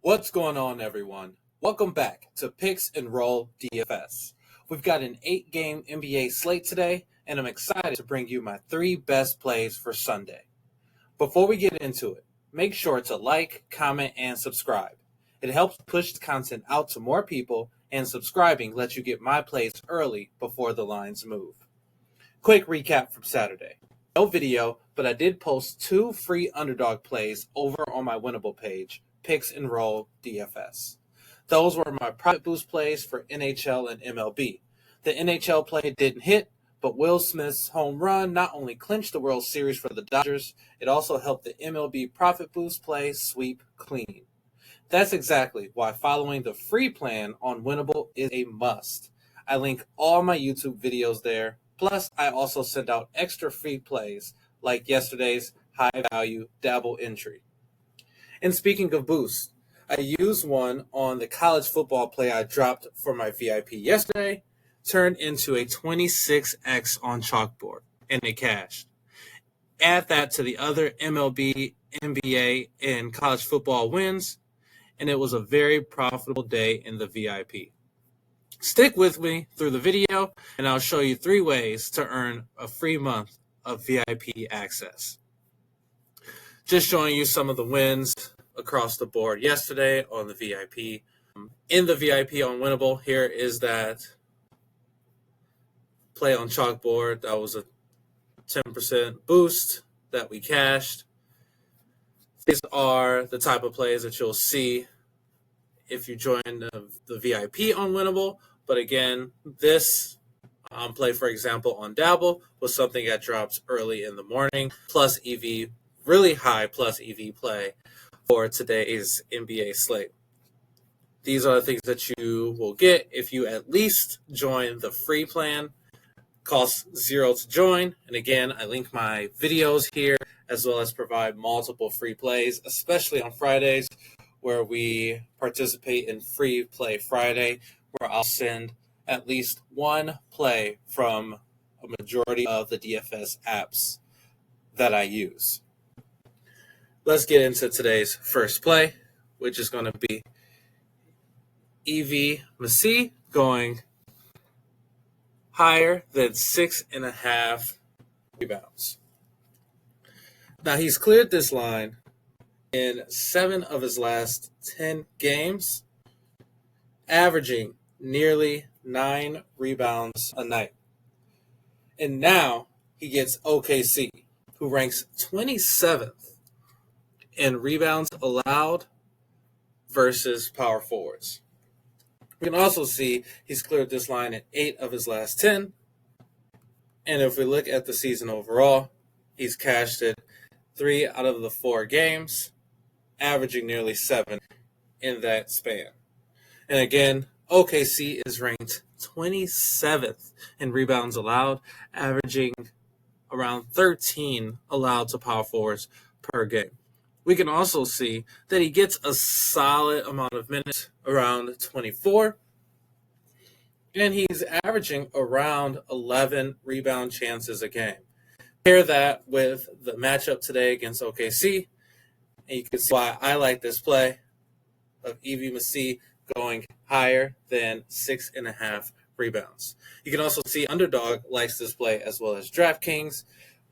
What's going on, everyone? Welcome back to Picks and Roll DFS. We've got an 8-game NBA slate today, and I'm excited to bring you my 3 best plays for Sunday. Before we get into it, make sure to like, comment, and subscribe. It helps push the content out to more people, and subscribing lets you get my plays early before the lines move. Quick recap from Saturday. No video, but I did post 2 free Underdog plays over on my winnable page, Picks and Roll DFS. Those were my private boost plays for NHL and MLB. The NHL play didn't hit, but Will Smith's home run not only clinched the World Series for the Dodgers, it also helped the MLB profit boost play sweep clean. That's exactly why following the free plan on Winnable is a must. I link all my YouTube videos there, plus I also send out extra free plays like yesterday's high value dabble entry. And speaking of boosts, I used one on the college football play I dropped for my VIP yesterday, turned into a 26x on Chalkboard, and it cashed. Add that to the other MLB, NBA, and college football wins, and it was a very profitable day in the VIP. Stick with me through the video, and I'll show you 3 ways to earn a free month of VIP access. Just showing you some of the wins across the board yesterday on the VIP. In the VIP on Winnable, here is that play on Chalkboard. That was a 10% boost that we cashed. These are the type of plays that you'll see if you join the VIP on Winnable. But again, this play, for example, on Dabble was something that drops early in the morning, plus EV, really high plus EV play for today's NBA slate. These are the things that you will get if you at least join the free plan. Costs $0 to join. And again, I link my videos here as well as provide multiple free plays, especially on Fridays where we participate in Free Play Friday, where I'll send at least one play from a majority of the DFS apps that I use. Let's get into today's first play, which is going to be EV Messi going higher than 6.5 rebounds. Now, he's cleared this line in 7 of his last 10 games, averaging nearly 9 rebounds a night. And now he gets OKC, who ranks 27th in rebounds allowed versus power forwards. We can also see he's cleared this line in 8 of his last 10. And if we look at the season overall, he's cashed it 3 out of the 4 games, averaging nearly 7 in that span. And again, OKC is ranked 27th in rebounds allowed, averaging around 13 allowed to power forwards per game. We can also see that he gets a solid amount of minutes, around 24, and he's averaging around 11 rebound chances a game. Pair that with the matchup today against OKC, and you can see why I like this play of EV Messi going higher than 6.5 rebounds. You can also see Underdog likes this play as well as DraftKings,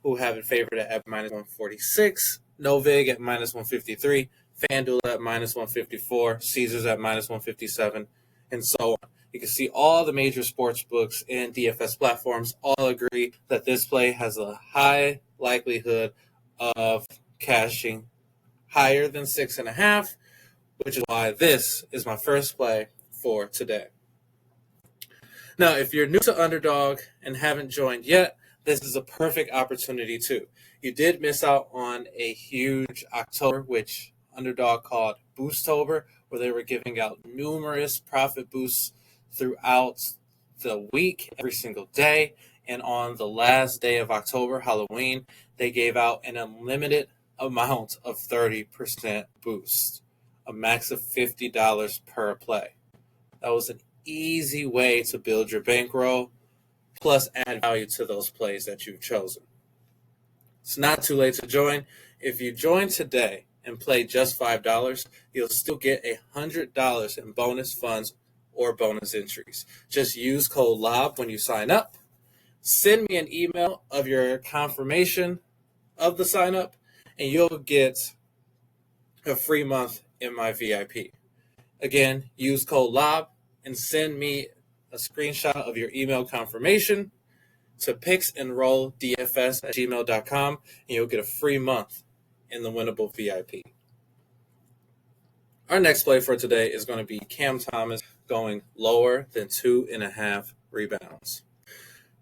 who have it favored at minus 146. Novig at minus 153, FanDuel at minus 154, Caesars at minus 157, and so on. You can see all the major sports books and DFS platforms all agree that this play has a high likelihood of cashing higher than 6.5, which is why this is my first play for today. Now, if you're new to Underdog and haven't joined yet, this is a perfect opportunity too. You did miss out on a huge October, which Underdog called Boosttober, where they were giving out numerous profit boosts throughout the week, every single day. And on the last day of October, Halloween, they gave out an unlimited amount of 30% boost, a max of $50 per play. That was an easy way to build your bankroll, plus add value to those plays that you've chosen. It's not too late to join. If you join today and play just $5, you'll still get $100 in bonus funds or bonus entries. Just use code LOB when you sign up. Send me an email of your confirmation of the sign up, and you'll get a free month in my VIP. Again, use code LOB and send me a screenshot of your email confirmation to picksenrolldfs@gmail.com, and you'll get a free month in the winnable VIP. Our next play for today is going to be Cam Thomas going lower than 2.5 rebounds.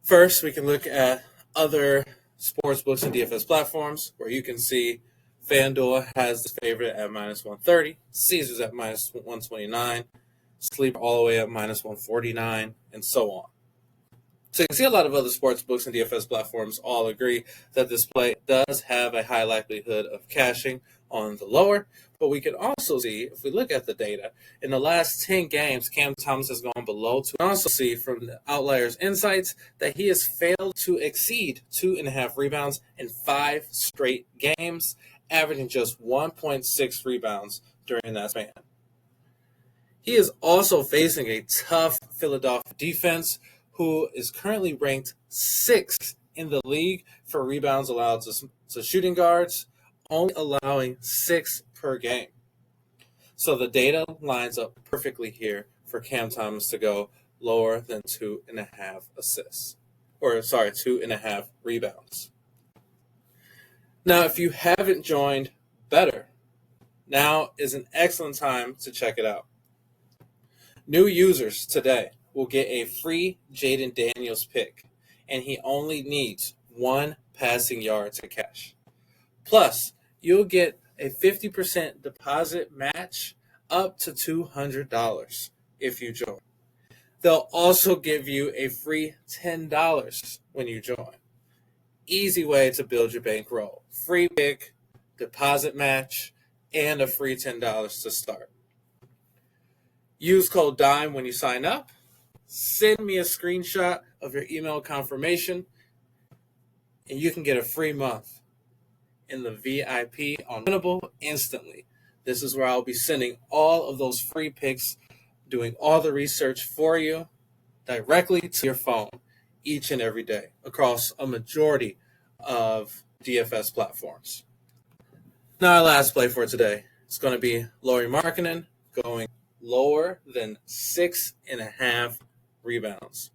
First, we can look at other sportsbooks and DFS platforms where you can see FanDuel has the favorite at -130, Caesars at -129, Sleeper all the way at -149, and so on. So you can see a lot of other sports books and DFS platforms all agree that this play does have a high likelihood of cashing on the lower. But we can also see, if we look at the data, in the last 10 games, Cam Thomas has gone below 2. We can also see from the Outlier's insights that he has failed to exceed 2.5 rebounds in 5 straight games, averaging just 1.6 rebounds during that span. He is also facing a tough Philadelphia defense, who is currently ranked 6th in the league for rebounds allowed to shooting guards, only allowing 6 per game. So the data lines up perfectly here for Cam Thomas to go lower than 2.5 assists. 2.5 rebounds. Now, if you haven't joined Betr, now is an excellent time to check it out. New users today will get a free Jaden Daniels pick, and he only needs 1 passing yard to cash. Plus, you'll get a 50% deposit match up to $200 if you join. They'll also give you a free $10 when you join. Easy way to build your bankroll. Free pick, deposit match, and a free $10 to start. Use code DIME when you sign up. Send me a screenshot of your email confirmation, and you can get a free month in the VIP on Winnable instantly. This is where I'll be sending all of those free picks, doing all the research for you directly to your phone each and every day across a majority of DFS platforms. Now, our last play for today is going to be Lauri Markkanen going lower than 6.5 rebounds.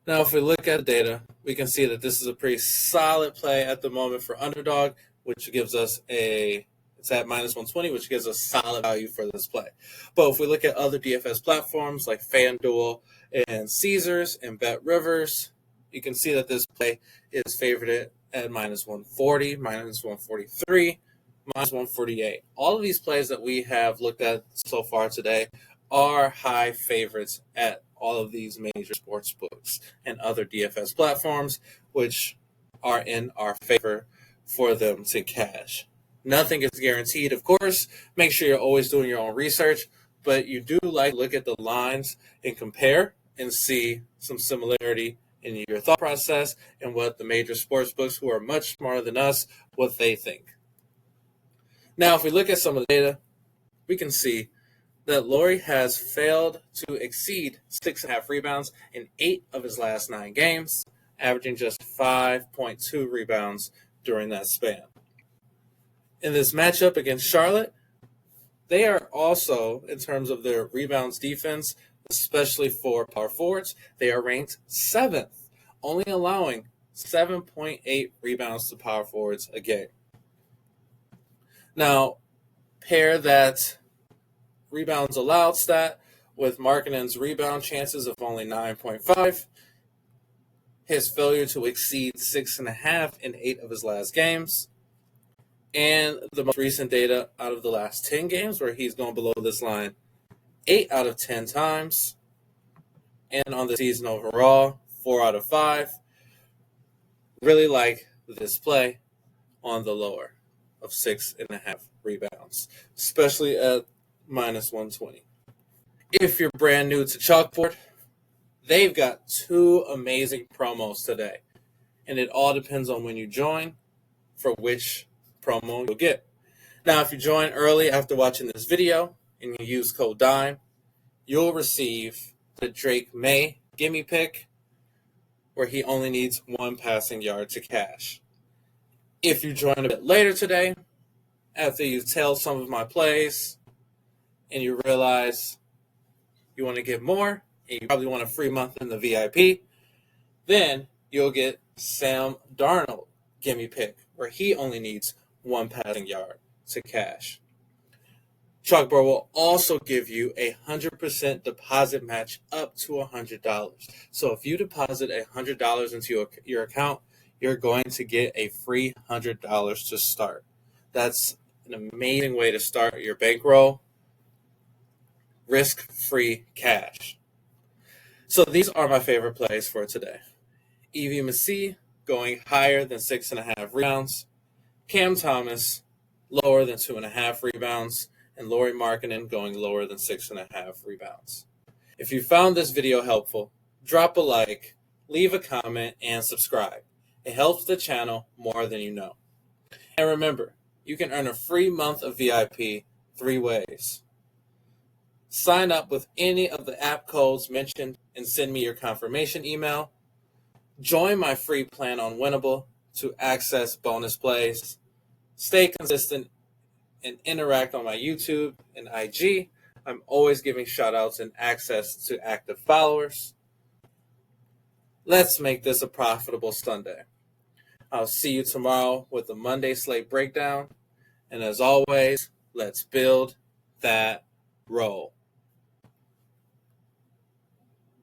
Now, if we look at the data, we can see that this is a pretty solid play at the moment for Underdog, which gives us it's at -120, which gives us solid value for this play. But if we look at other DFS platforms like FanDuel and Caesars and BetRivers, you can see that this play is favored at -140, -143, -148. All of these plays that we have looked at so far today are high favorites at all of these major sports books and other DFS platforms, which are in our favor for them to cash. Nothing is guaranteed, of course. Make sure you're always doing your own research, but you do like to look at the lines and compare and see some similarity in your thought process and what the major sports books, who are much smarter than us, what they think. Now, if we look at some of the data, we can see that Lauri has failed to exceed 6.5 rebounds in 8 of his last 9 games, averaging just 5.2 rebounds during that span. In this matchup against Charlotte, they are also, in terms of their rebounds defense, especially for power forwards, they are ranked 7th, only allowing 7.8 rebounds to power forwards a game. Now, pair that rebounds allowed stat with Markkanen's rebound chances of only 9.5, his failure to exceed 6.5 in 8 of his last games, and the most recent data out of the last 10 games where he's gone below this line 8 out of 10 times, and on the season overall, 4 out of 5. Really like this play on the lower of 6.5 rebounds, especially at -120. If you're brand new to Chalkboard, they've got 2 amazing promos today, and it all depends on when you join for which promo you'll get. Now, if you join early after watching this video and you use code DIME, you'll receive the Drake May gimme pick, where he only needs 1 passing yard to cash. If you join a bit later today, after you've tailed some of my plays and you realize you want to get more and you probably want a free month in the VIP, then you'll get Sam Darnold gimme pick, where he only needs 1 passing yard to cash. Chalkboard will also give you a 100% deposit match up to $100. So if you deposit $100 into your account, you're going to get a free $100 to start. That's an amazing way to start your bankroll. Risk-free cash. So these are my favorite plays for today. Evie Massey going higher than 6.5 rebounds. Cam Thomas lower than 2.5 rebounds. And Lauri Markkanen going lower than 6.5 rebounds. If you found this video helpful, drop a like, leave a comment, and subscribe. It helps the channel more than you know. And remember, you can earn a free month of VIP 3 ways. Sign up with any of the app codes mentioned and send me your confirmation email. Join my free plan on Winnable to access bonus plays. Stay consistent and interact on my YouTube and IG. I'm always giving shout-outs and access to active followers. Let's make this a profitable Sunday. I'll see you tomorrow with the Monday slate breakdown. And as always, let's build that roll.